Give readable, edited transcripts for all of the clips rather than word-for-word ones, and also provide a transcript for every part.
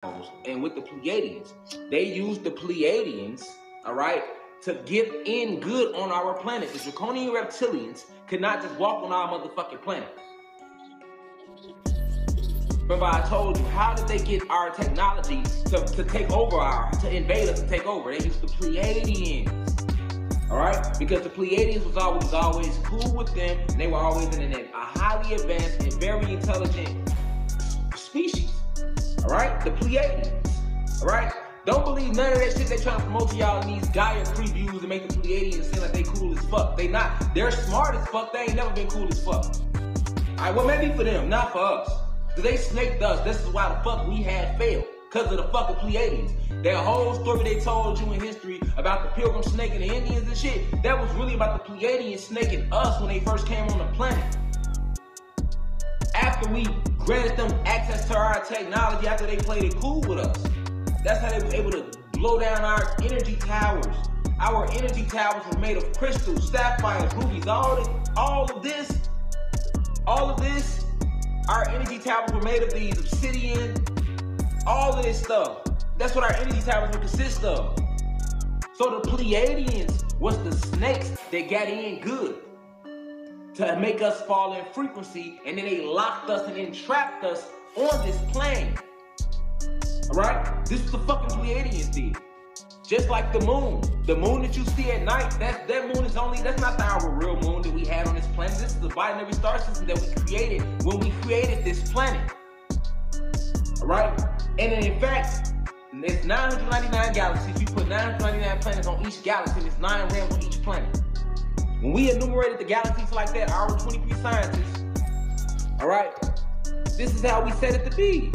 and with the Pleiadians. They used the Pleiadians, all right, to get in good on our planet. The draconian reptilians could not just walk on our motherfucking planet. Remember I told you, how did they get our technology to take over to invade us and take over? They used the Pleiadians. All right, because the Pleiadians was always cool with them, and they were always in a highly advanced and very intelligent species. All right, the Pleiadians. All right, don't believe none of that shit they trying to promote to y'all in these Gaia previews and make the Pleiadians seem like they cool as fuck. They not. They're smart as fuck. They ain't never been cool as fuck. All right, well maybe for them, not for us. Cause they snaked us. This is why the fuck we had failed. Cause of the fucking Pleiadians. That whole story they told you in history about the Pilgrim snake and the Indians and shit, that was really about the Pleiadians snaking us when they first came on the planet. After we granted them access to our technology, after they played it cool with us. That's how they was able to blow down our energy towers. Our energy towers were made of crystals, sapphires, rubies, all of this. Our energy towers were made of these, obsidian, all of this stuff. That's what our energy towers would consist of. So the Pleiadians was the snakes that got in good to make us fall in frequency, and then they locked us and entrapped us on this plane. All right? This is what the fucking Pleiadians did. Just like the moon. The moon that you see at night, that moon is that's not our real moon that we had on this planet. This is the binary star system that we created when we created this planet. All right? And in fact, it's 999 galaxies. You put 999 planets on each galaxy, and it's 9 realms on each planet. When we enumerated the galaxies like that, our 23 scientists, all right, this is how we set it to be.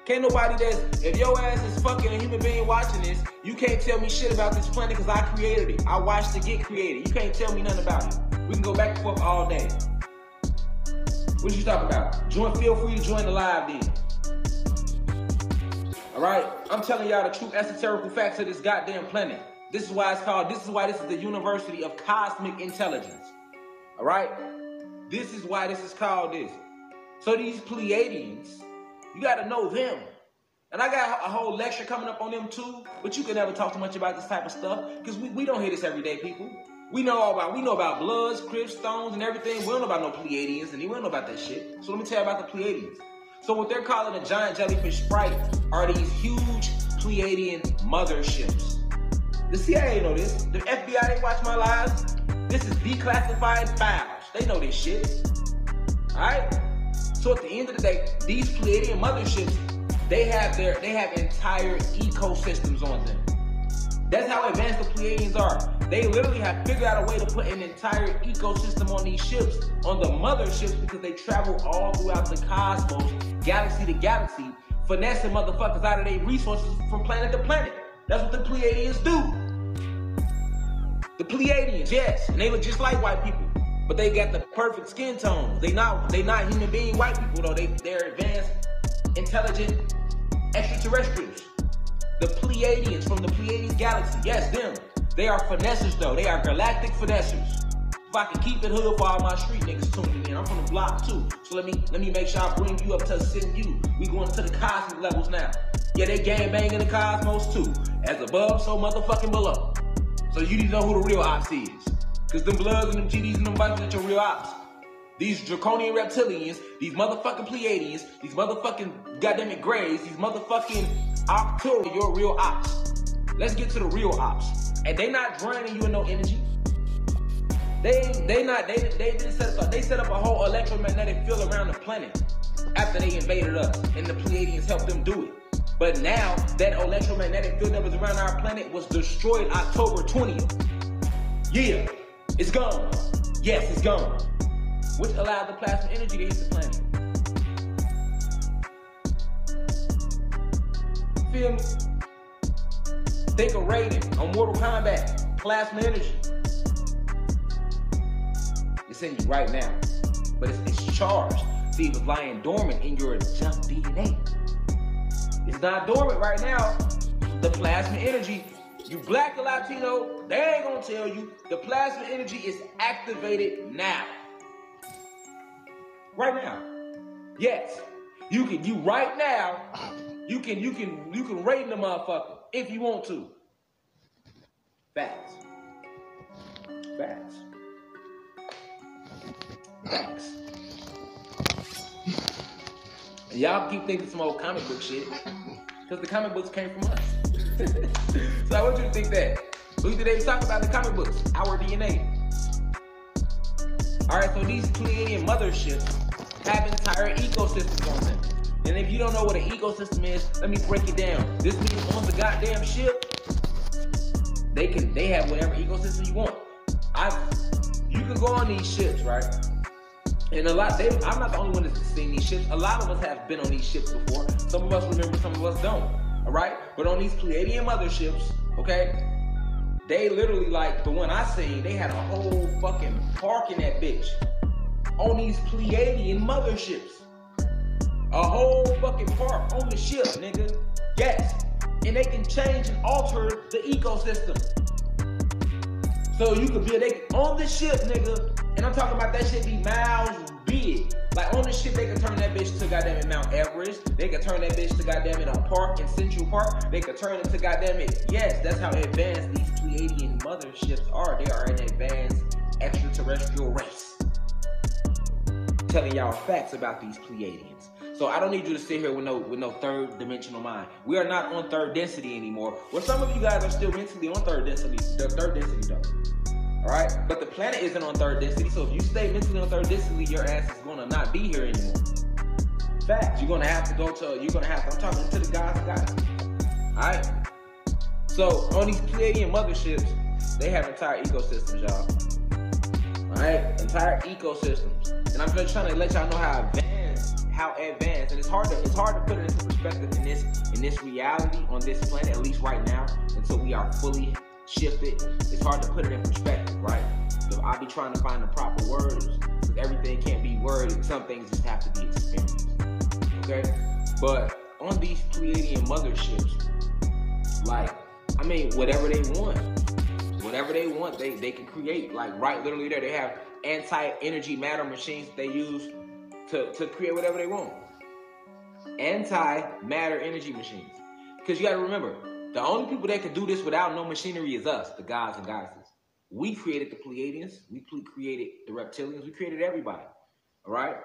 Can't nobody if your ass is fucking a human being watching this, you can't tell me shit about this planet because I created it. I watched it get created. You can't tell me nothing about it. We can go back and forth all day. What you talking about? Feel free to join the live then. All right, I'm telling y'all the true esoterical facts of this goddamn planet. This is why this is the University of Cosmic Intelligence. All right? This is why this is called this. So these Pleiadians, you got to know them. And I got a whole lecture coming up on them too, but you can never talk too much about this type of stuff because we don't hear this every day, people. We know about bloods, crypts, stones, and everything. We don't know about no Pleiadians, and we don't know about that shit. So let me tell you about the Pleiadians. So what they're calling a giant jellyfish sprite are these huge Pleiadian motherships. The CIA know this. The FBI, they watch my lives. This is declassified files. They know this shit. Alright? So at the end of the day, these Pleiadian motherships, they have entire ecosystems on them. That's how advanced the Pleiadians are. They literally have figured out a way to put an entire ecosystem on these ships, on the motherships, because they travel all throughout the cosmos, galaxy to galaxy, finessing motherfuckers out of their resources from planet to planet. That's what the Pleiadians do. The Pleiadians, yes, and they look just like white people, but they got the perfect skin tones. They not human being white people though. They're advanced, intelligent extraterrestrials. The Pleiadians from the Pleiades galaxy, yes, them. They are finessers though. They are galactic finessers. If I can keep it hood for all my street niggas tuning in, I'm from the block too. So let me make sure I bring you up to send you. We going to the cosmic levels now. Yeah, they gang bang in the cosmos too. As above, so motherfucking below. So you need to know who the real ops is. Cause them bloods and them GDs and them bunches are your real ops. These draconian reptilians, these motherfucking Pleiadians, these motherfucking goddamn grays, these motherfucking Octurians, your real ops. Let's get to the real ops. And they not draining you in no energy. They set up a whole electromagnetic field around the planet after they invaded us, and the Pleiadians helped them do it. But now that electromagnetic field that was around our planet was destroyed October 20th. Yeah, it's gone. Yes, it's gone. Which allowed the plasma energy to hit the planet. Feel me? Think of Raiden on Mortal Kombat. Plasma energy. It's in you right now. But it's charged. See, it was lying dormant in your junk DNA. It's not dormant right now. The plasma energy, you black or Latino, they ain't gonna tell you. The plasma energy is activated now. Right now. Yes. You right now, You can rate the motherfucker if you want to. Facts. Facts. Facts. And y'all keep thinking some old comic book shit, because the comic books came from us. So I want you to think that. What did they talk about in the comic books? Our DNA. Alright, so these Pleiadian motherships have entire ecosystems on them. And if you don't know what an ecosystem is, let me break it down. This means on the goddamn ship, they have whatever ecosystem you want. You can go on these ships, right? And I'm not the only one that's seen these ships. A lot of us have been on these ships before. Some of us remember, some of us don't. All right? But on these Pleiadian motherships, okay, they literally, like the one I seen, they had a whole fucking park in that bitch. On these Pleiadian motherships. A whole fucking park on the ship, nigga. Yes. And they can change and alter the ecosystem. So you could build on the ship, nigga. And I'm talking about that shit be miles big. Like on the ship, they can turn that bitch to goddamn it Mount Everest. They can turn that bitch to goddamn it a park in Central Park. They can turn it to goddamn it. Yes, that's how advanced these Pleiadian motherships are. They are an advanced extraterrestrial race. Telling y'all facts about these Pleiadians. So I don't need you to sit here with no third dimensional mind. We are not on third density anymore. Well, some of you guys are still mentally on third density. The third density though. Alright? But the planet isn't on third density. So if you stay mentally on third density, your ass is gonna not be here anymore. Facts. I'm talking to the guys and guys. Alright? So on these Pleiadian motherships, they have entire ecosystems, y'all. Alright? Entire ecosystems. And I'm just trying to let y'all know how advanced, and it's hard to put it into perspective in this reality on this planet, at least right now, until we are fully shifted. It's hard to put it in perspective, right? So I'll be trying to find the proper words, because everything can't be worded. Some things just have to be experienced. Okay? But on these Pleiadian motherships, like, I mean, whatever they want, they can create. Like right literally there, they have anti-energy matter machines that they use to create whatever they want. Anti-matter energy machines. Because you gotta remember, the only people that can do this without no machinery is us, the gods and goddesses. We created the Pleiadians, we created the reptilians, we created everybody. Alright?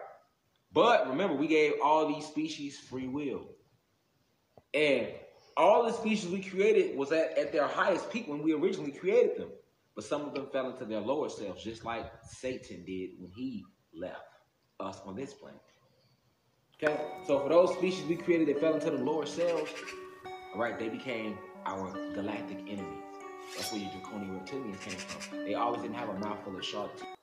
But remember, we gave all these species free will. And all the species we created was at their highest peak when we originally created them. But some of them fell into their lower selves, just like Satan did when he left us on this planet. Okay? So for those species we created that fell into the lower selves, all right, they became our galactic enemies. That's where your draconian reptilians came from. They always didn't have a mouthful of shark teeth.